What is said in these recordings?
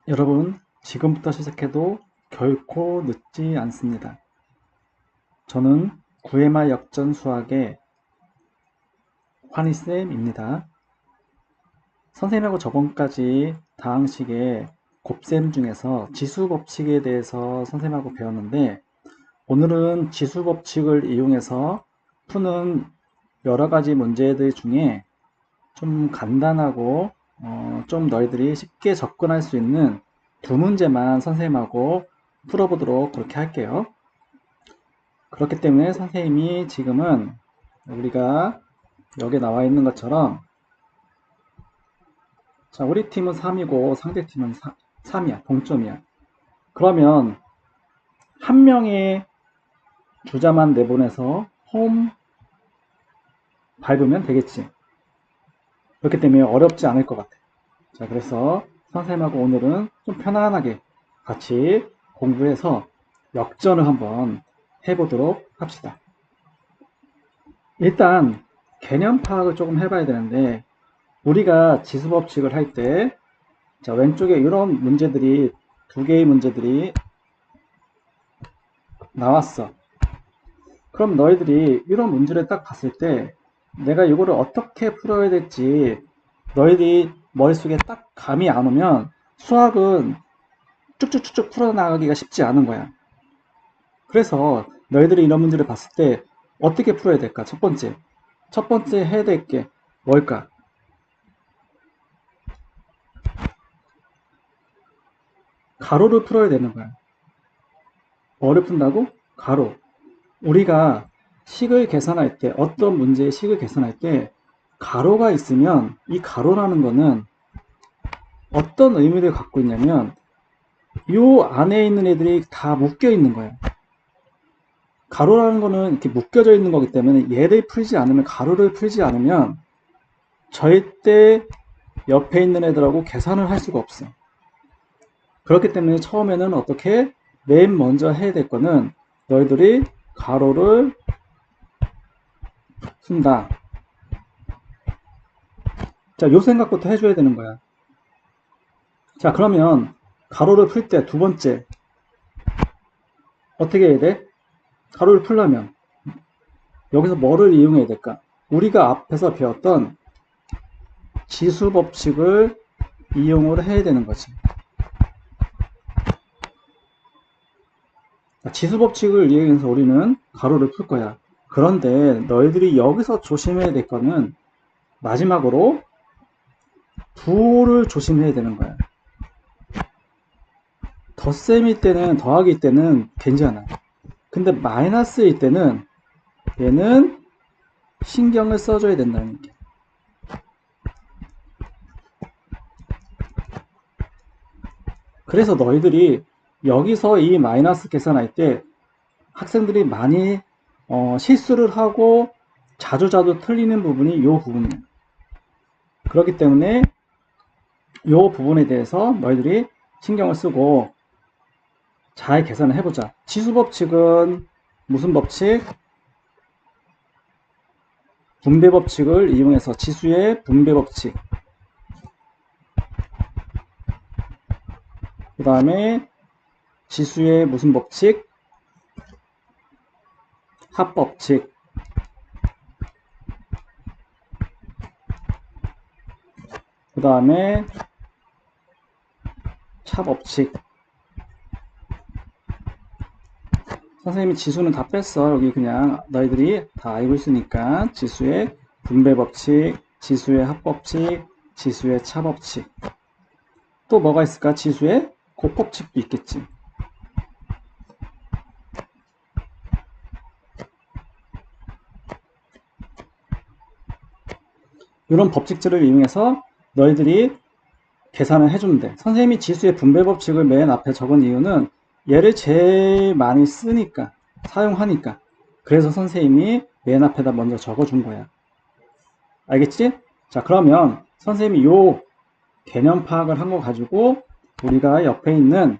여러분, 지금부터 시작해도 결코 늦지 않습니다. 저는 구해마 역전 수학의 환희쌤입니다. 선생님하고 저번까지 다항식의 곱셈 중에서 지수법칙에 대해서 선생님하고 배웠는데, 오늘은 지수법칙을 이용해서 푸는 여러 가지 문제들 중에 좀 간단하고 좀 너희들이 쉽게 접근할 수 있는 두 문제만 선생님하고 풀어보도록 그렇게 할게요. 그렇기 때문에 선생님이 지금은 우리가 여기 나와 있는 것처럼, 자, 우리 팀은 3이고 상대팀은 3이야. 동점이야. 그러면 한 명의 주자만 내보내서 홈 밟으면 되겠지. 그렇기 때문에 어렵지 않을 것 같아. 자, 그래서 선생님하고 오늘은 좀 편안하게 같이 공부해서 역전을 한번 해보도록 합시다. 일단 개념 파악을 조금 해봐야 되는데, 우리가 지수법칙을 할 때, 자, 왼쪽에 이런 문제들이, 두 개의 문제들이 나왔어. 그럼 너희들이 이런 문제를 딱 봤을 때 내가 이거를 어떻게 풀어야 될지 너희들이 머릿속에 딱 감이 안 오면 수학은 쭉쭉쭉쭉 풀어나가기가 쉽지 않은 거야. 그래서 너희들이 이런 문제를 봤을 때 어떻게 풀어야 될까? 첫 번째 해야 될 게 뭘까? 가로를 풀어야 되는 거야. 뭐를 푼다고? 가로. 우리가 식을 계산할 때, 어떤 문제의 식을 계산할 때 가로가 있으면 이 가로라는 거는 어떤 의미를 갖고 있냐면 이 안에 있는 애들이 다 묶여 있는 거예요. 가로라는 거는 이렇게 묶여져 있는 거기 때문에 얘를 풀지 않으면, 가로를 풀지 않으면 절대 옆에 있는 애들하고 계산을 할 수가 없어. 그렇기 때문에 처음에는 어떻게 맨 먼저 해야 될 거는 너희들이 가로를 푼다. 자, 요 생각부터 해줘야 되는 거야. 자, 그러면 가로를 풀 때 두 번째 어떻게 해야 돼? 가로를 풀려면 여기서 뭐를 이용해야 될까? 우리가 앞에서 배웠던 지수 법칙을 이용을 해야 되는 거지. 지수 법칙을 이용해서 우리는 가로를 풀 거야. 그런데 너희들이 여기서 조심해야 될 거는 마지막으로 부호를 조심해야 되는 거야. 덧셈일 때는, 더하기일 때는 괜찮아. 근데 마이너스일 때는 얘는 신경을 써줘야 된다는 게. 그래서 너희들이 여기서 이 마이너스 계산할 때 학생들이 많이 실수를 하고 자주 틀리는 부분이 이 부분이에요. 그렇기 때문에 이 부분에 대해서 너희들이 신경을 쓰고 잘 계산을 해보자. 지수법칙은 무슨 법칙? 분배법칙을 이용해서 지수의 분배법칙, 그 다음에 지수의 무슨 법칙? 합법칙, 그 다음에 차법칙. 선생님이 지수는 다 뺐어. 여기 그냥 너희들이 다 알고 있으니까 지수의 분배법칙, 지수의 합법칙, 지수의 차법칙. 또 뭐가 있을까? 지수의 곱법칙도 있겠지. 이런 법칙들을 이용해서 너희들이 계산을 해주면 돼. 선생님이 지수의 분배법칙을 맨 앞에 적은 이유는 얘를 제일 많이 쓰니까, 사용하니까. 그래서 선생님이 맨 앞에다 먼저 적어준 거야. 알겠지? 자, 그러면 선생님이 요 개념 파악을 한 거 가지고 우리가 옆에 있는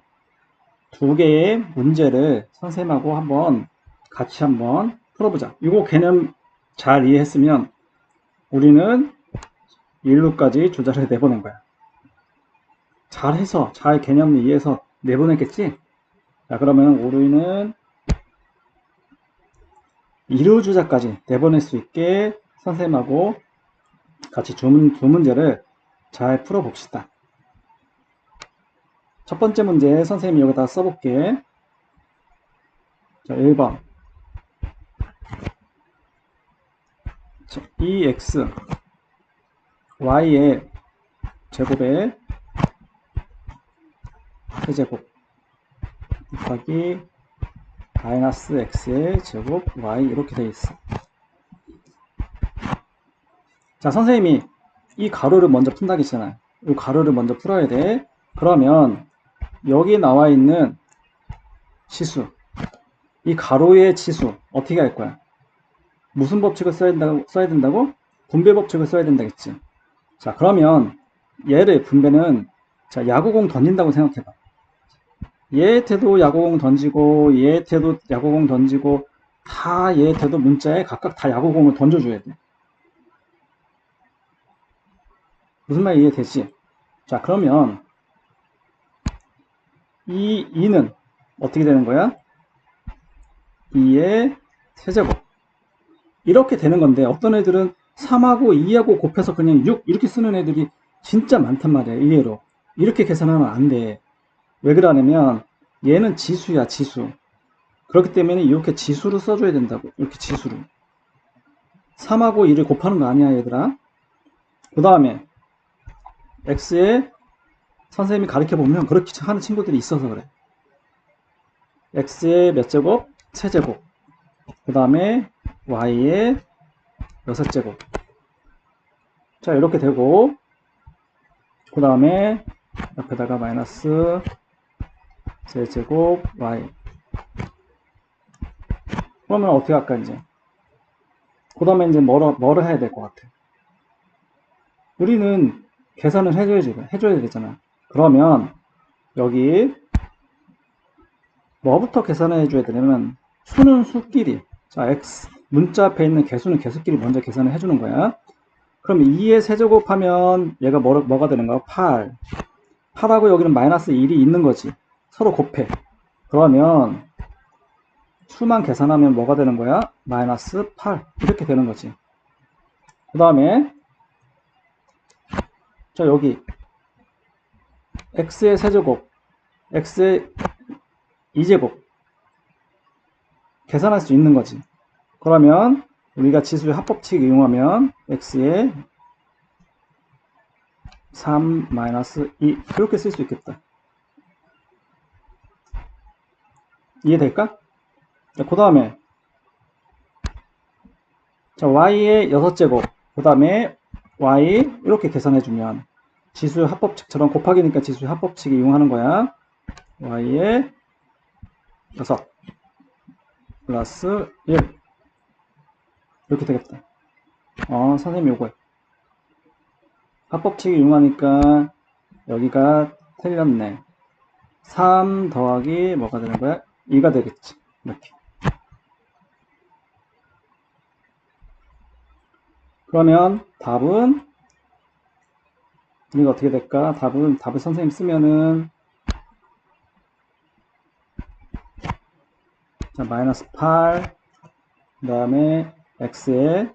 두 개의 문제를 선생님하고 같이 한번 풀어보자. 이거 개념 잘 이해했으면 우리는 1루까지 주자를 내보낸 거야. 잘해서, 잘 개념을 이해해서 내보냈겠지? 자, 그러면 오류는 이루주자까지 내보낼 수 있게 선생님하고 같이 두 문제를 잘 풀어봅시다. 첫 번째 문제 선생님이 여기다 써볼게. 자, 1번. EX, Y의 제곱에 세제곱 곱하기 마이너스 X의 제곱 Y 이렇게 되어 있어. 자, 선생님이 이 가로를 먼저 푼다고 했잖아요. 이 가로를 먼저 풀어야 돼. 그러면 여기 나와 있는 치수, 이 가로의 치수 어떻게 할 거야? 무슨 법칙을 써야 된다고? 분배 법칙을 써야 된다겠지. 자, 그러면 얘를 분배는 자, 야구공 던진다고 생각해봐. 얘한테도 야구공 던지고 얘한테도 야구공 던지고 다 얘한테도 문자에 각각 다 야구공을 던져줘야 돼. 무슨 말 이해되지? 자, 그러면 이 2는 어떻게 되는 거야? 2의 세제곱 이렇게 되는 건데 어떤 애들은 3하고 2하고 곱해서 그냥 6 이렇게 쓰는 애들이 진짜 많단 말이야. 의외로 이렇게 계산하면 안 돼. 왜 그러냐면 얘는 지수야, 지수. 그렇기 때문에 이렇게 지수로 써줘야 된다고. 이렇게 지수로 3하고 2를 곱하는 거 아니야, 얘들아. 그 다음에 x에 선생님이 가르쳐보면 그렇게 하는 친구들이 있어서 그래. x의 몇 제곱? 세제곱. 그 다음에 y의 6제곱. 자, 이렇게 되고 그 다음에 옆에다가 마이너스 세제곱 y. 그러면 어떻게 할까 이제? 그 다음에 이제 뭐를 해야 될 것 같아? 우리는 계산을 해줘야 되잖아. 그러면 여기 뭐부터 계산을 해줘야 되냐면 수는 수끼리, 자 x 문자 앞에 있는 개수는 개수끼리 먼저 계산을 해주는 거야. 그럼 2의 세제곱하면 얘가 뭐가 되는 거야? 8. 8하고 여기는 마이너스 1이 있는 거지. 서로 곱해. 그러면 수만 계산하면 뭐가 되는 거야? 마이너스 8 이렇게 되는 거지. 그 다음에 자 여기 x의 세제곱, x의 2제곱 계산할 수 있는 거지. 그러면 우리가 지수의 합법칙 이용하면 x의 3 마이너스 2 이렇게 쓸 수 있겠다. 이해될까? 자, 그 다음에 자 y의 6제곱 그 다음에 y 이렇게 계산해주면 지수의 합법칙처럼 곱하기니까 지수의 합법칙 이용하는 거야. y의 6 플러스 1 이렇게 되겠다. 선생님 요거 합법칙 이용하니까 여기가 틀렸네. 3 더하기 뭐가 되는 거야? 2가 되겠지. 이렇게. 그러면 답은 우리가 어떻게 될까? 답을 선생님 쓰면은 자 마이너스 8 그 다음에 x의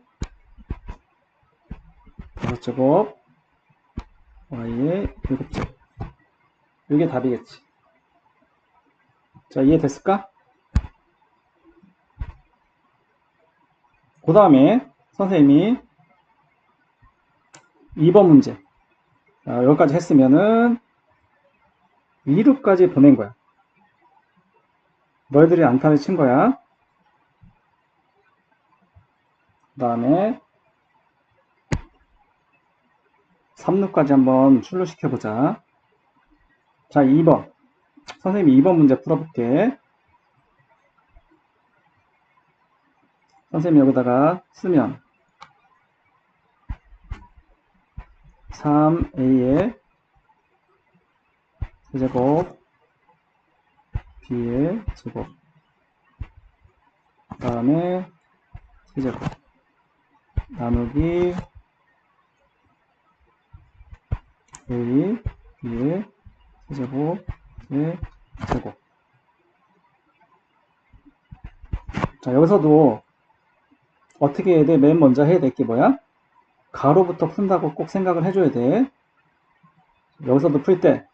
5제곱 y의 7제곱 이게 답이겠지. 자 이해됐을까? 그 다음에 선생님이 2번 문제 여기까지 했으면은 위로까지 보낸 거야. 너희들이 안타를 친 거야. 그 다음에 3루까지 한번 출루시켜보자. 자 2번 선생님이 2번 문제 풀어볼게. 선생님이 여기다가 쓰면 3a의 세제곱 b의 제곱 그 다음에 세제곱 나누기 a b의 세제곱, 제곱. 자, 여기서도 어떻게 해야 돼? 맨 먼저 해야 될 게 뭐야? 가로부터 푼다고 꼭 생각을 해줘야 돼. 여기서도 풀 때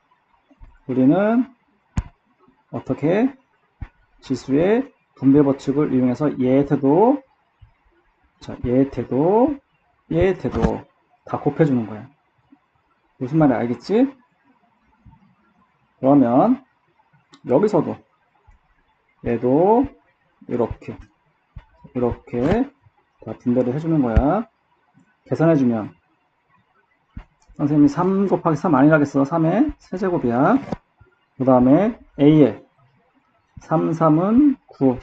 우리는 어떻게 지수의 분배 법칙을 이용해서 얘한테도, 자, 얘한테도 다 곱해주는 거야. 무슨 말인지 알겠지? 그러면 여기서도 얘도 이렇게 다 분배를 해주는 거야. 계산해주면 선생님이 3 곱하기 3 아니라겠어. 3의 세제곱이야. 그 다음에 A에 3, 3은 9,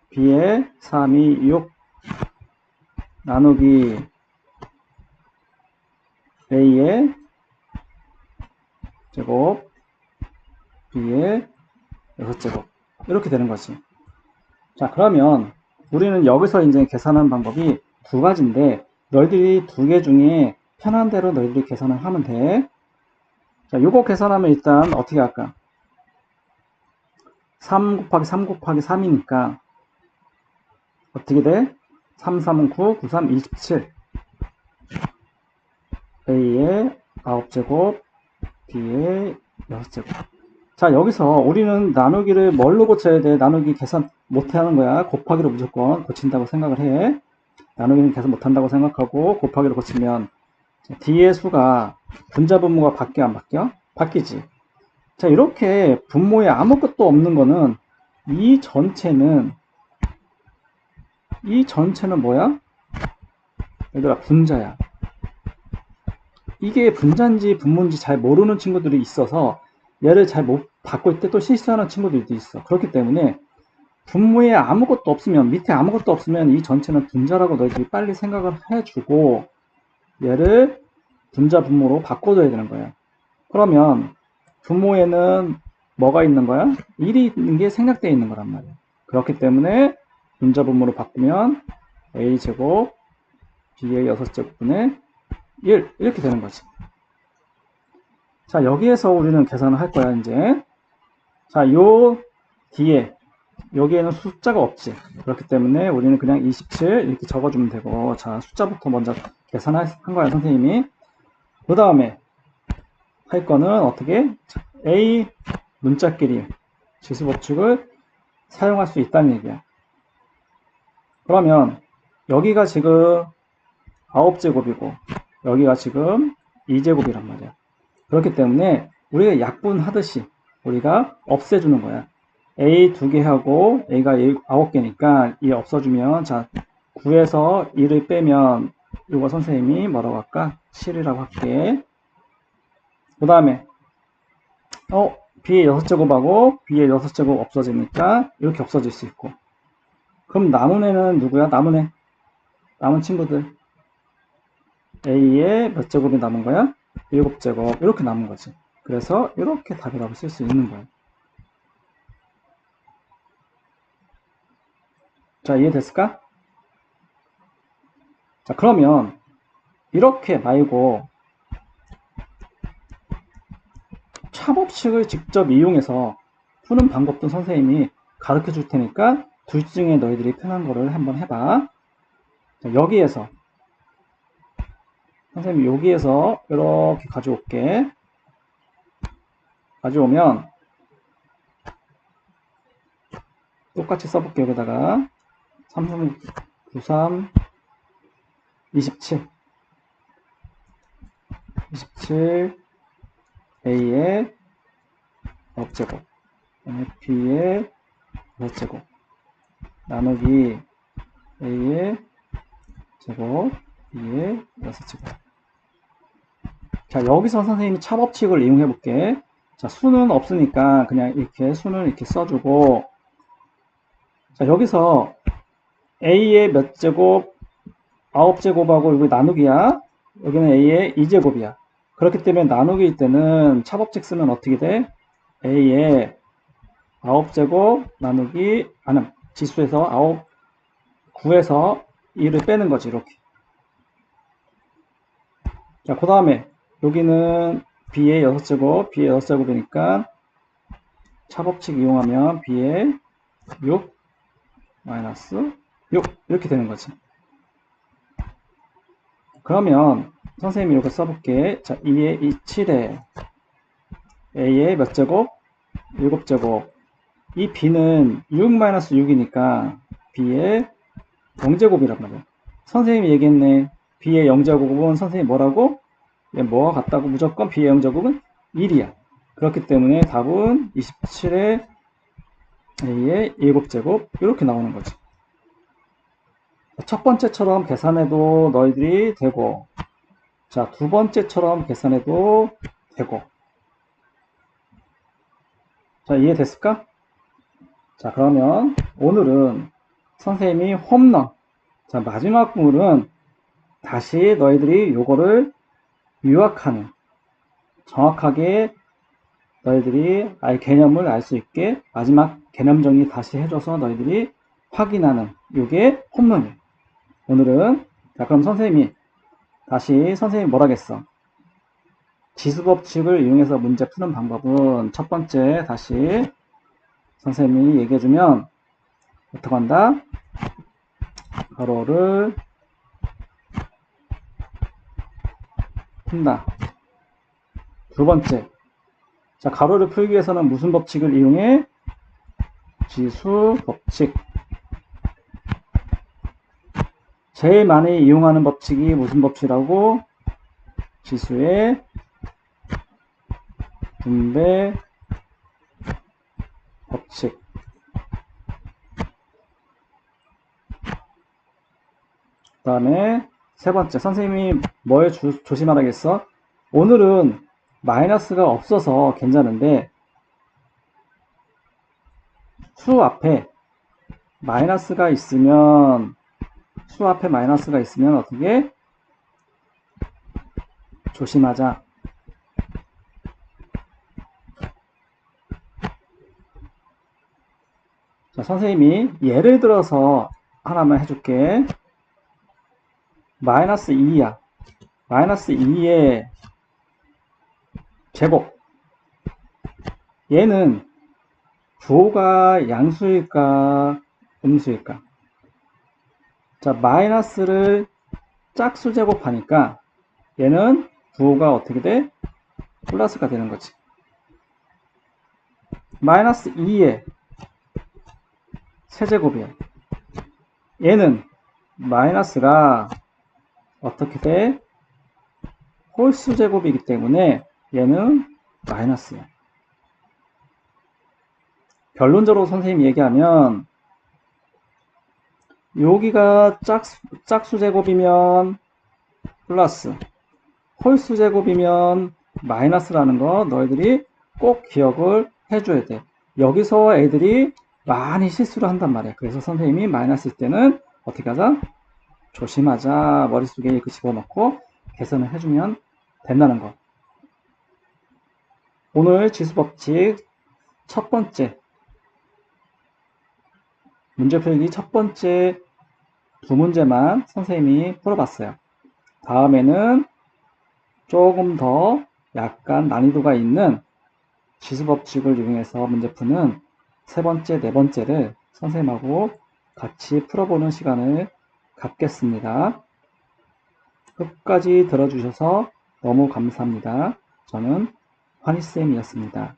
B에 3이 6 나누기 A의 제곱, B의 6제곱. 이렇게 되는 거지. 자, 그러면 우리는 여기서 이제 계산하는 방법이 두 가지인데, 너희들이 두 개 중에 편한 대로 너희들이 계산을 하면 돼. 자, 요거 계산하면 일단 어떻게 할까? 3 곱하기 3 곱하기 3이니까 어떻게 돼? 3, 3은 9, 9, 3, 27. A의 9제곱, B의 6제곱. 자, 여기서 우리는 나누기를 뭘로 고쳐야 돼? 나누기 계산 못 하는 거야. 곱하기로 무조건 고친다고 생각을 해. 나누기는 계산 못 한다고 생각하고 곱하기로 고치면 D의 수가 분자 분모가 바뀌어 안 바뀌어? 바뀌지. 자, 이렇게 분모에 아무것도 없는 거는 이 전체는 뭐야? 얘들아, 분자야. 이게 분자인지 분모인지 잘 모르는 친구들이 있어서 얘를 잘 못 바꿀 때 또 실수하는 친구들도 있어. 그렇기 때문에 분모에 아무것도 없으면, 밑에 아무것도 없으면 이 전체는 분자라고 너희들이 빨리 생각을 해주고 얘를 분자 분모로 바꿔줘야 되는 거야. 그러면 분모에는 뭐가 있는 거야? 1이 있는 게 생략되어 있는 거란 말이야. 그렇기 때문에 분자 분모로 바꾸면 A제곱 B의 6제곱분의 1 이렇게 되는 거지. 자, 여기에서 우리는 계산을 할 거야. 이제 자, 요 뒤에 여기에는 숫자가 없지. 그렇기 때문에 우리는 그냥 27 이렇게 적어주면 되고, 자, 숫자부터 먼저 계산한 거야, 선생님이. 그 다음에 할 거는 어떻게? A 문자끼리 지수법칙을 사용할 수 있다는 얘기야. 그러면 여기가 지금 9제곱이고 여기가 지금 2제곱이란 말이야. 그렇기 때문에 우리가 약분하듯이 우리가 없애주는 거야. A 2개 하고 A가 9개니까 이 없어주면, 자, 9에서 2를 빼면 이거 선생님이 뭐라고 할까? 7이라고 할게. 그 다음에 B의 6제곱하고 B의 6제곱 없어지니까 이렇게 없어질 수 있고, 그럼 남은 애는 누구야? 남은 친구들 A의 몇 제곱이 남은 거야? 7제곱. 이렇게 남은 거지. 그래서 이렇게 답이라고 쓸 수 있는 거야. 자, 이해됐을까? 자, 그러면 이렇게 말고 차법칙을 직접 이용해서 푸는 방법도 선생님이 가르쳐 줄 테니까 둘 중에 너희들이 편한 거를 한번 해봐. 자, 여기에서 선생님이 여기에서 이렇게 가져올게. 가져오면 똑같이 써볼게. 여기다가 3, 3, 9, 3, 27 A의 9제곱 B의 6제곱 나누기 A의 제곱 B의 6제곱. 자, 여기서 선생님이 차법칙을 이용해 볼게. 자, 수는 없으니까 그냥 이렇게 수는 이렇게 써주고, 자, 여기서 A의 몇 제곱 9제곱하고 여기 나누기야. 여기는 A의 2제곱이야. 그렇기 때문에 나누기일 때는 차법칙 쓰면 어떻게 돼? A의 9제곱 나누기, 지수에서 9에서 2를 빼는 거지, 이렇게. 자, 그 다음에 여기는 b의 6제곱, b의 6제곱이니까 차법칙 이용하면 b의 6 마이너스 6 이렇게 되는 거지. 그러면 선생님이 이렇게 써볼게. 자, 2의 2, 7에 a의 몇 제곱? 7제곱. 이 b는 6-6이니까 b의 0제곱이란 말이야. 선생님이 얘기했네. b의 0제곱은 선생님이 뭐라고? 얘 뭐가 같다고? 무조건 b의 0제곱은 1이야. 그렇기 때문에 답은 27의 a의 7제곱 이렇게 나오는 거지. 첫 번째처럼 계산해도 너희들이 되고, 자, 두 번째처럼 계산해도 되고. 자, 이해됐을까? 자, 그러면 오늘은 선생님이 홈런. 자, 마지막 부분은 다시 너희들이 요거를 유학하는, 정확하게 너희들이 개념을 알 수 있게 마지막 개념 정리 다시 해줘서 너희들이 확인하는 요게 홈런이에요. 오늘은, 자, 그럼 선생님이 다시 선생님이 뭐라겠어? 지수법칙을 이용해서 문제 푸는 방법은 첫 번째 다시 선생님이 얘기해주면 어떻게 한다? 가로를 푼다. 두 번째, 자, 가로를 풀기 위해서는 무슨 법칙을 이용해? 지수법칙. 제일 많이 이용하는 법칙이 무슨 법칙이라고? 지수의 분배 법칙. 그 다음에 세 번째, 선생님이 뭘 조심하라겠어? 오늘은 마이너스가 없어서 괜찮은데 수 앞에 마이너스가 있으면 어떻게? 조심하자. 자, 선생님이 예를 들어서 하나만 해줄게. 마이너스 2야. 마이너스 2의 제곱. 얘는 부호가 양수일까? 음수일까? 자, 마이너스를 짝수 제곱하니까 얘는 부호가 어떻게 돼? 플러스가 되는 거지. 마이너스 2의 세제곱이야. 얘는 마이너스가 어떻게 돼? 홀수 제곱이기 때문에 얘는 마이너스야. 결론적으로 선생님이 얘기하면 여기가 짝수 제곱이면 플러스, 홀수 제곱이면 마이너스라는 거 너희들이 꼭 기억을 해줘야 돼. 여기서 애들이 많이 실수를 한단 말이야. 그래서 선생님이 마이너스일 때는 어떻게 하자? 조심하자. 머릿속에 이렇게 집어넣고 계산을 해주면 된다는 거. 오늘 지수법칙 첫 번째 문제 풀기 첫 번째 두 문제만 선생님이 풀어봤어요. 다음에는 조금 더 약간 난이도가 있는 지수법칙을 이용해서 문제 푸는 세 번째, 네 번째를 선생님하고 같이 풀어보는 시간을 갖겠습니다. 끝까지 들어주셔서 너무 감사합니다. 저는 환희쌤이었습니다.